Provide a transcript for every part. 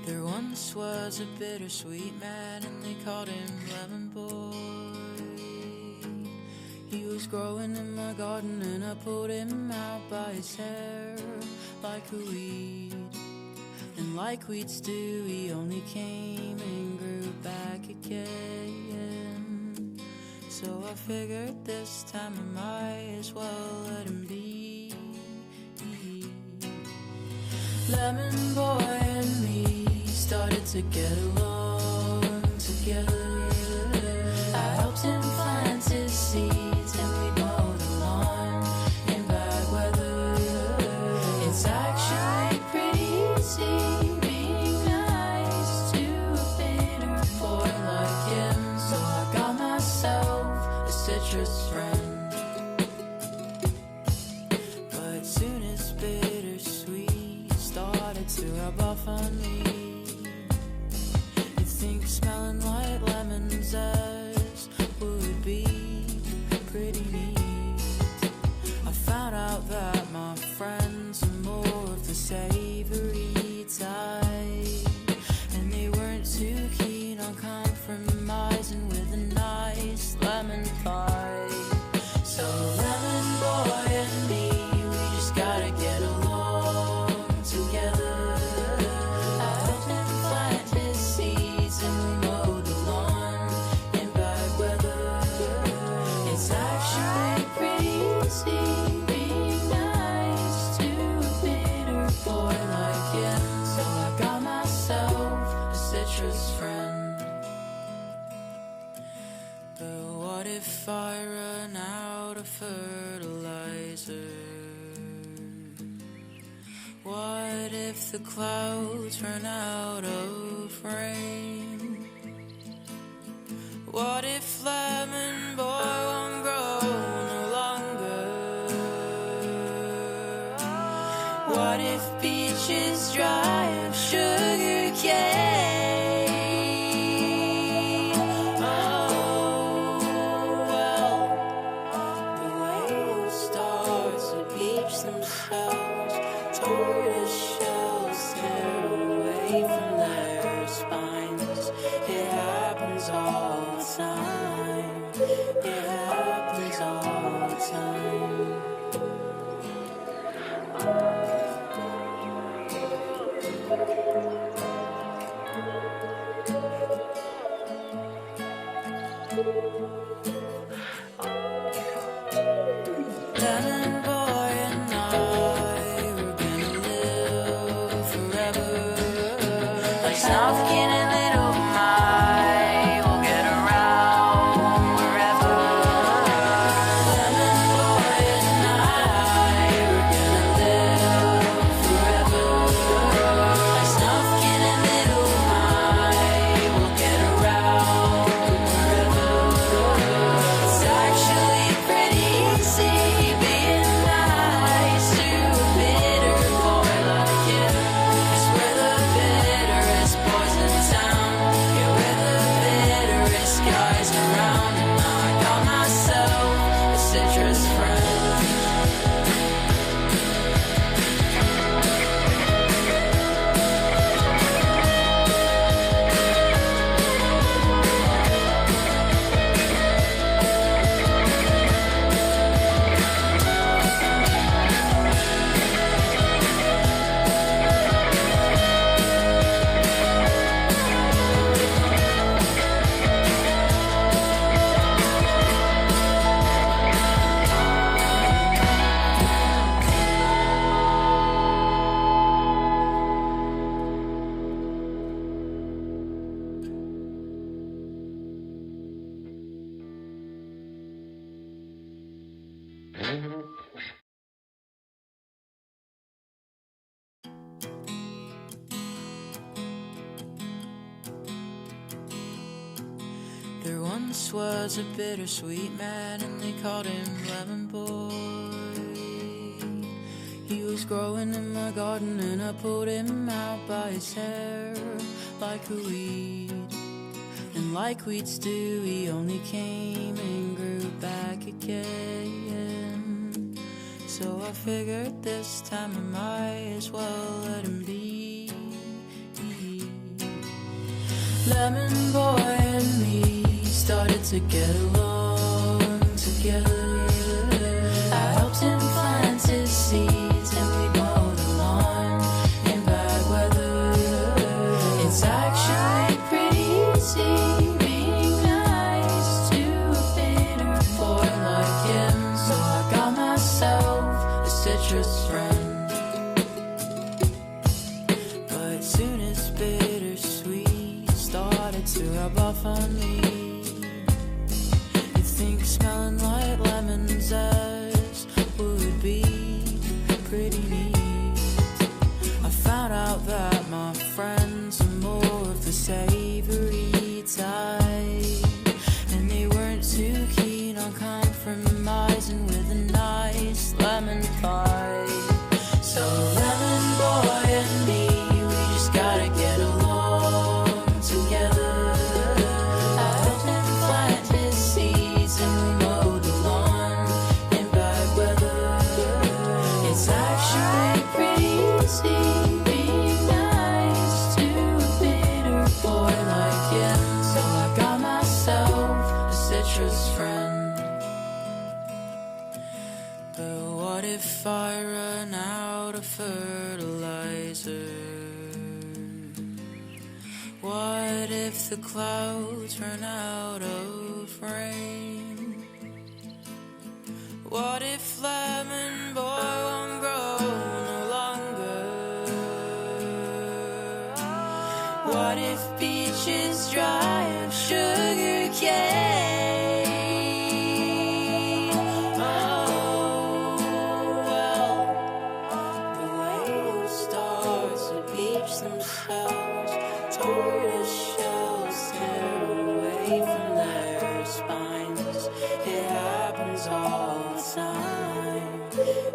There once was a bittersweet man, and they called him Lemon Boy. He was growing in my garden, and I pulled him out by his hair like a weed. And like weeds do, he only came and grew back again. So I figured this time I might as well let him be. Lemon Boy and me started to get along together. I helped him plant his seeds, and we mowed the lawn in bad weather. It's actually pretty easy being nice to a bitter boy like him. So I got myself a citrus friend. But soon as bittersweet started to rub off on me, you'd think smelling like lemon zest would be pretty neat. I found out that my friends are more of the savory type, and they weren't too keen on compromising with a nice lemon pie. So Lemon Boy and me, we just gotta get along together. I helped him plant his seeds, and we mowed the lawn in bad weather. It's actually pretty easy being nice to a bitter boy like him. So I got myself a citrus friend. But what if I run out of fertilizer? What if the clouds run out of rain? What if Lemon Boy won't grow no longer? What if beaches dry of sugar cane? Oh, well, the whales start to beach themselves, tortoise shells tear away from their spines. It happens all the time. It happens all the time. Lemon Boy and I, we're gonna live forever. Like Snufkin and Little Mike, we'll get around wherever. Lemon Boy and I, we're gonna live forever. Like Snufkin and Little Mike, we'll get around wherever. It's actually pretty easy being nice to a bitter boy like him. 'Cause we're the bitterest boys in town. Yeah, we're the bitterest guys around. And now I got myself a citrus friend. There once was a bittersweet man, and they called him Lemon Boy. He was growing in my garden, and I pulled him out by his hair like a weed. And like weeds do, he only came and grew back again. So I figured this time I might as well let him be. Lemon boy and me started to get along together. I helped him plant his seeds and we mowed the lawn in bad weather. It's actually pretty easy being nice to a bitter boy like him. So I got myself a citrus friend. But soon as bittersweet started to rub off on me, you think smelling like lemon zest would be pretty neat. I found out that my friends are more of the savory type, and they weren't too keen on compromising with a nice lemon pie. So lemon boy and me, we just gotta get along together. I helped him plant his seeds and we mowed the lawn in bad weather. It's actually pretty easy being nice to a bitter boy like him. So I got myself a citrus friend. But what if I run out of fertilizer? What if the clouds run out of rain? What if lemon boy won't grow no longer? What if beaches dry of sugar cane? Oh, well, the way stars to beach themselves, tortoise shells tear away from their spines. It happens all the time.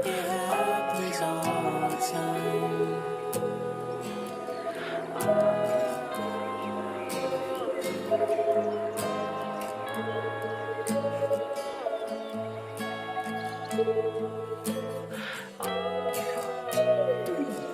It happens all the time.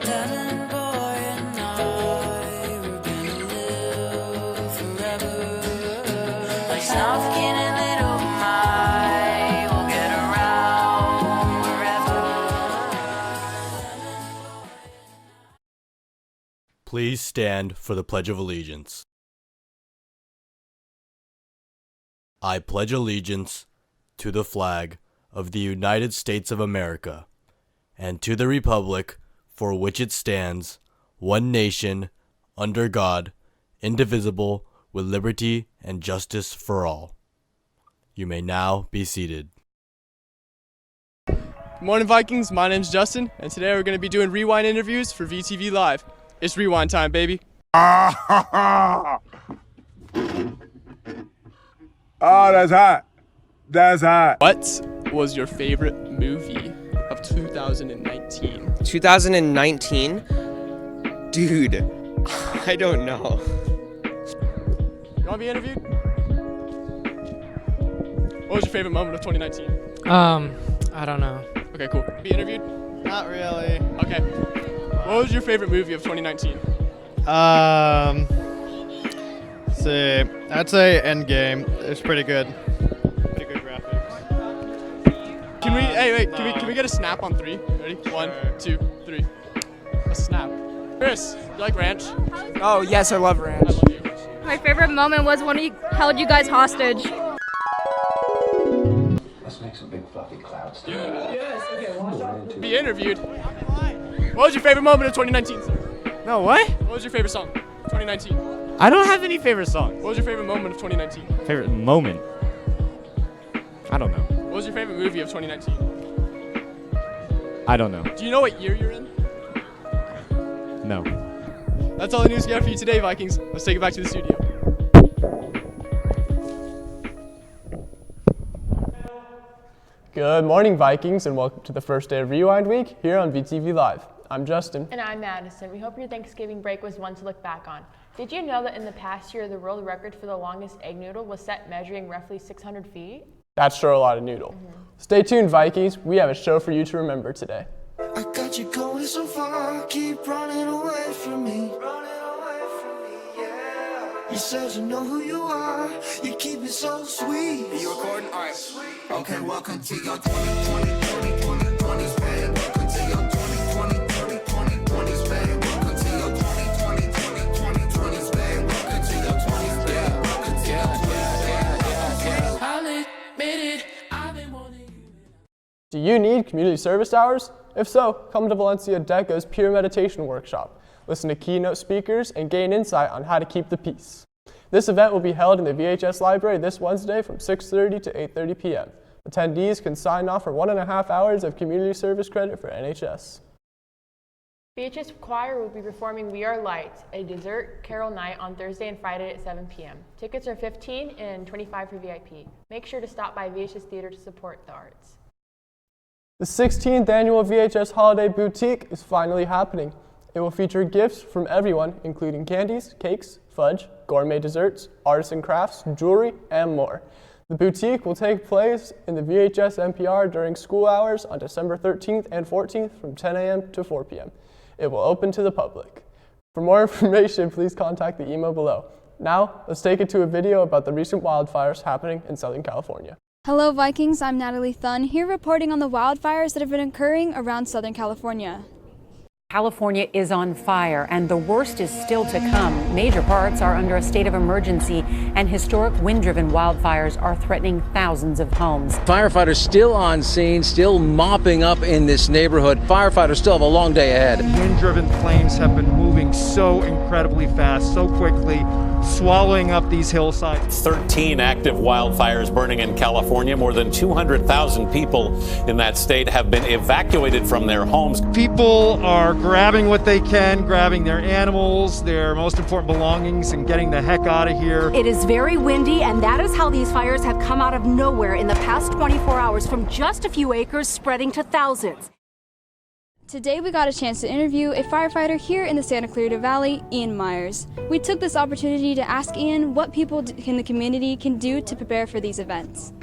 Lemon boy and I, we're gonna live forever. Like Snarky and Little Mike, we'll get around wherever. Please stand for the Pledge of Allegiance. I pledge allegiance to the flag of the United States of America and to the republic for which it stands, one nation, under God, indivisible, with liberty and justice for all. You may now be seated. Good morning, Vikings. My name's Justin, and today we're going to be doing rewind interviews for VTV Live. It's rewind time, baby. Oh, that's hot. That's hot. What was your favorite movie of 2019? 2019? Dude, I don't know. You want to be interviewed? What was your favorite moment of 2019? I don't know. Okay, cool. Be interviewed? Not really. Okay. What was your favorite movie of 2019? See, I'd say Endgame. It's pretty good. Pretty good graphics. Can we get a snap on 3? Ready? 1, 2, 3. A snap. Chris, you like ranch? Oh, yes, I love ranch. I love you. My favorite moment was when he held you guys hostage. Let's make some big fluffy clouds. Yes, okay. Be interviewed. What was your favorite moment of 2019, sir? No, what? What was your favorite song? 2019. I don't have any favorite songs. What was your favorite moment of 2019? Favorite moment? I don't know. What was your favorite movie of 2019? I don't know. Do you know what year you're in? No. That's all the news we got for you today, Vikings. Let's take it back to the studio. Good morning, Vikings, and welcome to the first day of Rewind Week here on VTV Live. I'm Justin. And I'm Madison. We hope your Thanksgiving break was one to look back on. Did you know that in the past year, the world record for the longest egg noodle was set measuring roughly 600 feet? That's sure a lot of noodle. Stay tuned, Vikings. We have a show for you to remember today. I got you going so far, keep running away from me. You said you know who you are. You keep it so sweet. Are you recording? All right. Okay, welcome to your 2020s, babe. Welcome to your 2020s, babe. Welcome to your 2020s, babe. Welcome to your 20s, babe. Welcome to your 20s, babe. I'll admit it, I've been wanting you. Do you need community service hours? If so, come to Valencia DECA's Peer Meditation Workshop. Listen to keynote speakers and gain insight on how to keep the peace. This event will be held in the VHS library this Wednesday from 6:30 to 8:30 p.m. Attendees can sign off for 1.5 hours of community service credit for NHS. VHS Choir will be performing We Are Lights, a dessert carol night on Thursday and Friday at 7 p.m. Tickets are $15 and $25 for VIP. Make sure to stop by VHS Theater to support the arts. The 16th annual VHS Holiday Boutique is finally happening. It will feature gifts from everyone, including candies, cakes, fudge, gourmet desserts, artisan crafts, jewelry, and more. The boutique will take place in the VHS NPR during school hours on December 13th and 14th from 10 a.m. to 4 p.m. It will open to the public. For more information, please contact the email below. Now, let's take it to a video about the recent wildfires happening in Southern California. Hello Vikings, I'm Natalie Thun, here reporting on the wildfires that have been occurring around Southern California. California is on fire, and the worst is still to come. Major parts are under a state of emergency, and historic wind-driven wildfires are threatening thousands of homes. Firefighters still on scene, still mopping up in this neighborhood. Firefighters still have a long day ahead. Wind-driven flames have been moving so incredibly fast, so quickly, swallowing up these hillsides. 13 active wildfires burning in California. More than 200,000 people in that state have been evacuated from their homes. People are grabbing what they can, grabbing their animals, their most important belongings, and getting the heck out of here. It is very windy, and that is how these fires have come out of nowhere in the past 24 hours, from just a few acres spreading to thousands. Today we got a chance to interview a firefighter here in the Santa Clarita Valley, Ian Myers. We took this opportunity to ask Ian what people in the community can do to prepare for these events.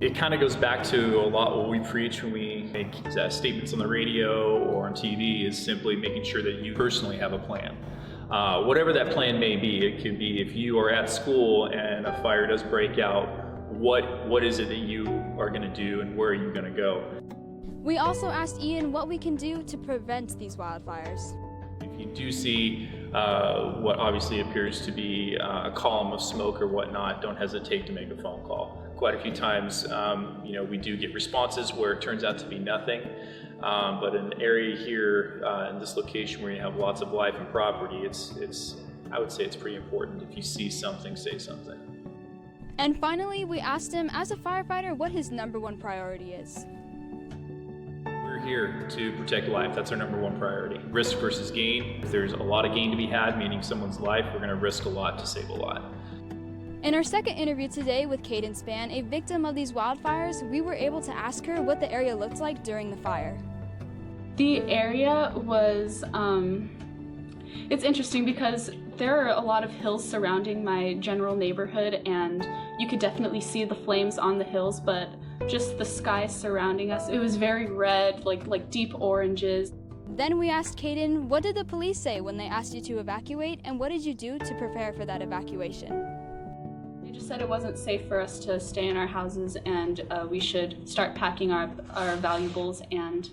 It kind of goes back to a lot what we preach when we make statements on the radio or on TV, is simply making sure that you personally have a plan. Whatever that plan may be, it could be if you are at school and a fire does break out, what is it that you are going to do and where are you going to go? We also asked Ian what we can do to prevent these wildfires. If you do see what obviously appears to be a column of smoke or whatnot, don't hesitate to make a phone call. Quite a few times, we do get responses where it turns out to be nothing, but in an area here in this location where you have lots of life and property, I would say it's pretty important. If you see something, say something. And finally, we asked him, as a firefighter, what his #1 priority is. We're here to protect life. That's our #1 priority. Risk versus gain. If there's a lot of gain to be had, meaning someone's life, we're going to risk a lot to save a lot. In our second interview today with Caden Spann, a victim of these wildfires, we were able to ask her what the area looked like during the fire. The area was, it's interesting because there are a lot of hills surrounding my general neighborhood, and you could definitely see the flames on the hills, but just the sky surrounding us, it was very red, like deep oranges. Then we asked Caden, what did the police say when they asked you to evacuate, and what did you do to prepare for that evacuation? They just said it wasn't safe for us to stay in our houses, and we should start packing our valuables and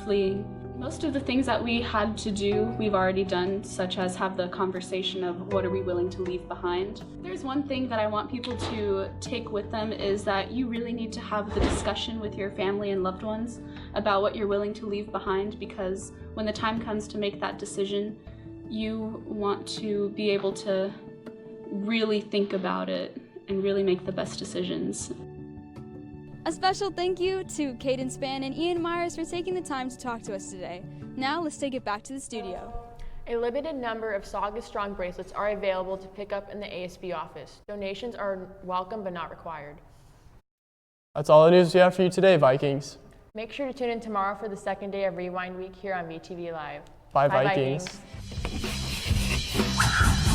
fleeing. Most of the things that we had to do, we've already done, such as have the conversation of what are we willing to leave behind. There's one thing that I want people to take with them, is that you really need to have the discussion with your family and loved ones about what you're willing to leave behind, because when the time comes to make that decision, you want to be able to really think about it and really make the best decisions. A special thank you to Caden Spann and Ian Myers for taking the time to talk to us today. Now let's take it back to the studio. A limited number of Saga Strong bracelets are available to pick up in the ASB office. Donations are welcome but not required. That's all the news we have for you today, Vikings. Make sure to tune in tomorrow for the second day of Rewind Week here on VTV Live. Bye, Vikings. Vikings.